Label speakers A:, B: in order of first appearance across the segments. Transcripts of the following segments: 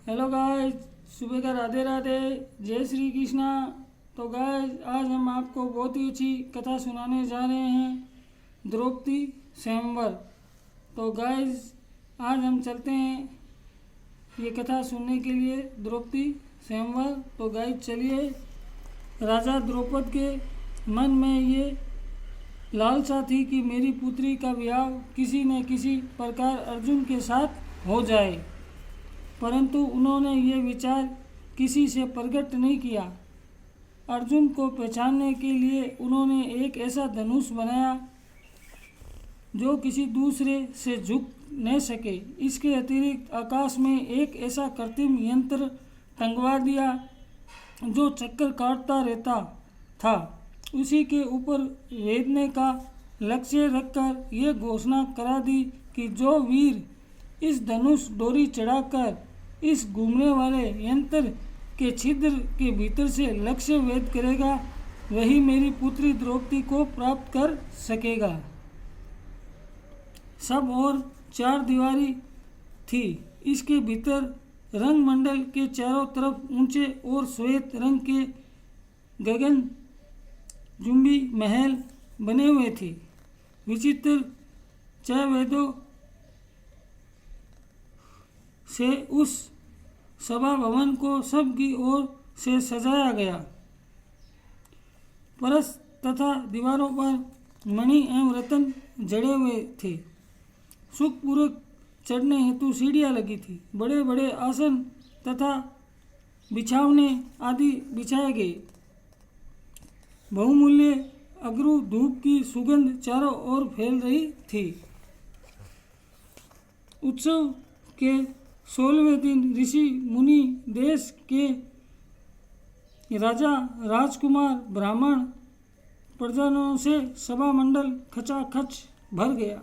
A: Hello guys, सुबह का राधे राधे, जय श्री कृष्णा। तो गाइस, आज हम आपको बहुत ही अच्छी कथा सुनाने जा रहे हैं, द्रौपदी स्वयंवर। तो गाइस, आज हम चलते हैं ये कथा सुनने के लिए, द्रौपदी स्वयंवर। तो गाइस चलिए, राजा द्रौपद के मन में ये लालसा थी कि मेरी पुत्री का विवाह किसी न किसी प्रकार अर्जुन के साथ हो जाए, परंतु उन्होंने ये विचार किसी से प्रकट नहीं किया। अर्जुन को पहचानने के लिए उन्होंने एक ऐसा धनुष बनाया जो किसी दूसरे से झुक न सके। इसके अतिरिक्त आकाश में एक ऐसा कृत्रिम यंत्र टंगवा दिया जो चक्कर काटता रहता था। उसी के ऊपर वेदने का लक्ष्य रखकर यह घोषणा करा दी कि जो वीर इस धनुष डोरी चढ़ाकर इस घूमने वाले यंत्र के छिद्र के भीतर से लक्ष्य वेद करेगा, वही मेरी पुत्री द्रौपदी को प्राप्त कर सकेगा। सब और चार दीवारी थी। इसके भीतर रंग मंडल के चारों तरफ ऊंचे और श्वेत रंग के गगन जुम्बी महल बने हुए थे। विचित्र छह वेदों से उस सभा भवन को सब की ओर से सजाया गया। फर्श तथा दीवारों पर मणि एवं रत्न जड़े हुए थे। सुखपूर्वक चढ़ने हेतु सीढ़ियाँ लगी थी। बड़े बड़े आसन तथा बिछावने आदि बिछाए गए। बहुमूल्य अगरू धूप की सुगंध चारों ओर फैल रही थी। उत्सव के 16वें दिन ऋषि मुनि, देश के राजा, राजकुमार, ब्राह्मण, प्रजाजनों से सभा मंडल खचाखच भर गया।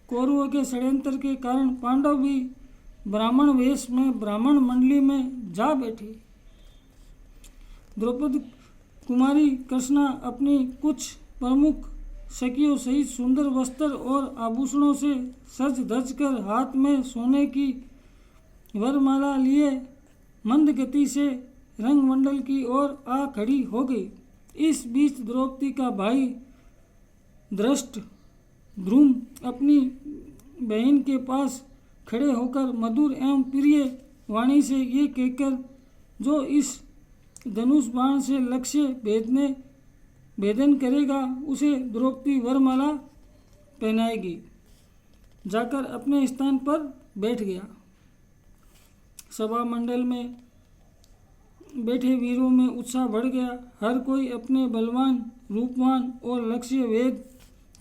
A: कौरवों के षड्यंत्र के कारण पांडव भी ब्राह्मण वेश में ब्राह्मण मंडली में जा बैठे। द्रौपदी कुमारी कृष्णा अपनी कुछ प्रमुख सखियों सहित सुंदर वस्त्र और आभूषणों से सज धज कर हाथ में सोने की वरमाला लिए मंद गति से रंगमंडल की ओर आ खड़ी हो गई। इस बीच द्रौपदी का भाई धृष्टद्युम्न अपनी बहन के पास खड़े होकर मधुर एवं प्रिय वाणी से ये कहकर, जो इस धनुष बाण से लक्ष्य भेदन करेगा उसे द्रौपदी वरमाला पहनाएगी, जाकर अपने स्थान पर बैठ गया। सभा मंडल में बैठे वीरों में उत्साह बढ़ गया। हर कोई अपने बलवान, रूपवान और लक्ष्य भेद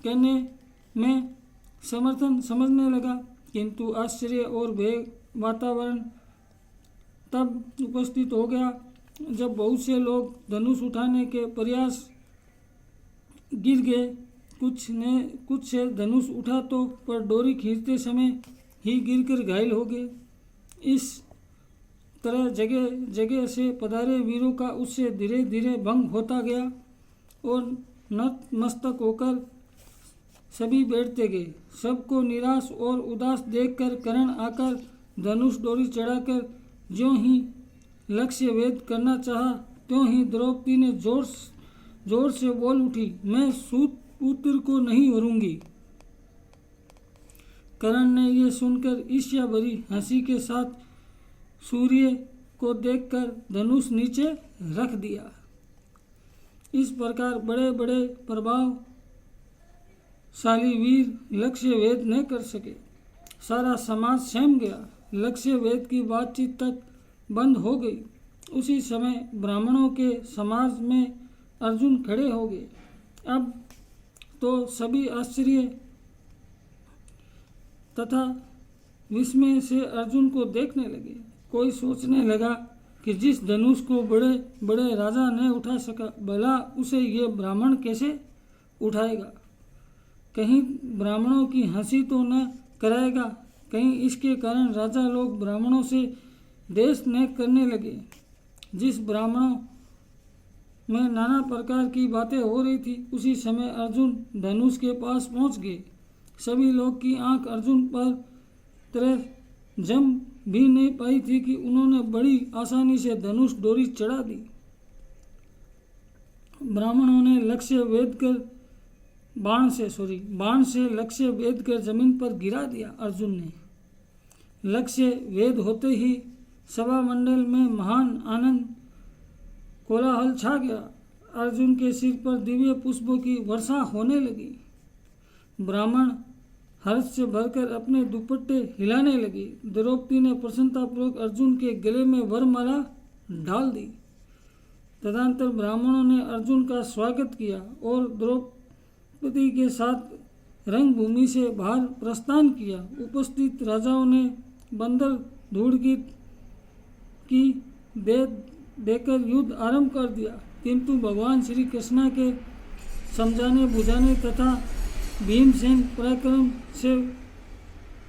A: करने में समर्थन समझने लगा, किंतु आश्चर्य और भय वातावरण तब उपस्थित हो गया जब बहुत से लोग धनुष उठाने के प्रयास गिर गए। कुछ से धनुष उठा तो पर डोरी खींचते समय ही गिरकर घायल हो गए। इस तरह जगह जगह से पधारे वीरों का उससे धीरे धीरे भंग होता गया और नतमस्तक होकर सभी बैठते गए। सबको निराश और उदास देखकर कर्ण आकर धनुष डोरी चढ़ाकर ज्यों ही लक्ष्य भेद करना चाहा, त्यों ही द्रौपदी ने जोर से बोल उठी, मैं सूत पुत्र को नहीं वरूंगी। कर्ण ने यह सुनकर ईर्ष्या भरी हंसी के साथ सूर्य को देखकर धनुष नीचे रख दिया। इस प्रकार बड़े बड़े प्रभावशाली वीर लक्ष्य भेद न कर सके। सारा समाज सहम गया। लक्ष्य भेद की बातचीत तक बंद हो गई। उसी समय ब्राह्मणों के समाज में अर्जुन खड़े हो गए। अब तो सभी आश्चर्य तथा विस्मय से अर्जुन को देखने लगे। कोई सोचने लगा कि जिस धनुष को बड़े बड़े राजा ने उठा सका, भला उसे ये ब्राह्मण कैसे उठाएगा। कहीं ब्राह्मणों की हंसी तो न कराएगा, कहीं इसके कारण राजा लोग ब्राह्मणों से देश न करने लगे। जिस ब्राह्मणों में नाना प्रकार की बातें हो रही थी, उसी समय अर्जुन धनुष के पास पहुंच गए। सभी लोग की आंख अर्जुन पर तरह जम भी नहीं पाई थी कि उन्होंने बड़ी आसानी से धनुष डोरी चढ़ा दी। ब्राह्मणों ने लक्ष्य भेद कर बाण से लक्ष्य भेद कर जमीन पर गिरा दिया। अर्जुन ने लक्ष्य भेद होते ही सभा मंडल में महान आनंद कोलाहल छा गया। अर्जुन के सिर पर दिव्य पुष्पों की वर्षा होने लगी। ब्राह्मण हर्ष से भरकर अपने दुपट्टे हिलाने लगे। द्रौपदी ने प्रसन्नतापूर्वक अर्जुन के गले में वरमाला डाल दी। तदनंतर ब्राह्मणों ने अर्जुन का स्वागत किया और द्रौपदी के साथ रंगभूमि से बाहर प्रस्थान किया। उपस्थित राजाओं ने बंदर धूड़ गीत की दे देकर युद्ध आरंभ कर दिया, किंतु भगवान श्री कृष्ण के समझाने बुझाने तथा भीमसेन पराक्रम से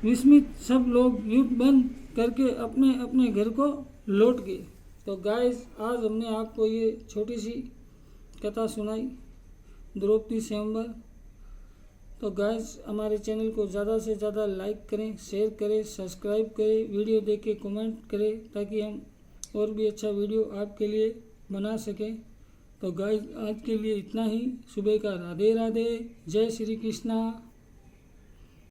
A: विस्मित सब लोग युद्ध बंद करके अपने अपने घर को लौट गए। तो गाइस, आज हमने आपको ये छोटी सी कथा सुनाई, द्रौपदी स्वयंवर। तो गाइस, हमारे चैनल को ज़्यादा से ज़्यादा लाइक करें, शेयर करें, सब्सक्राइब करें, वीडियो देख के कमेंट करें, ताकि हम और भी अच्छा वीडियो आपके लिए बना सकें। तो गाइस, आज के लिए इतना ही। सुबह का राधे राधे, जय श्री कृष्णा।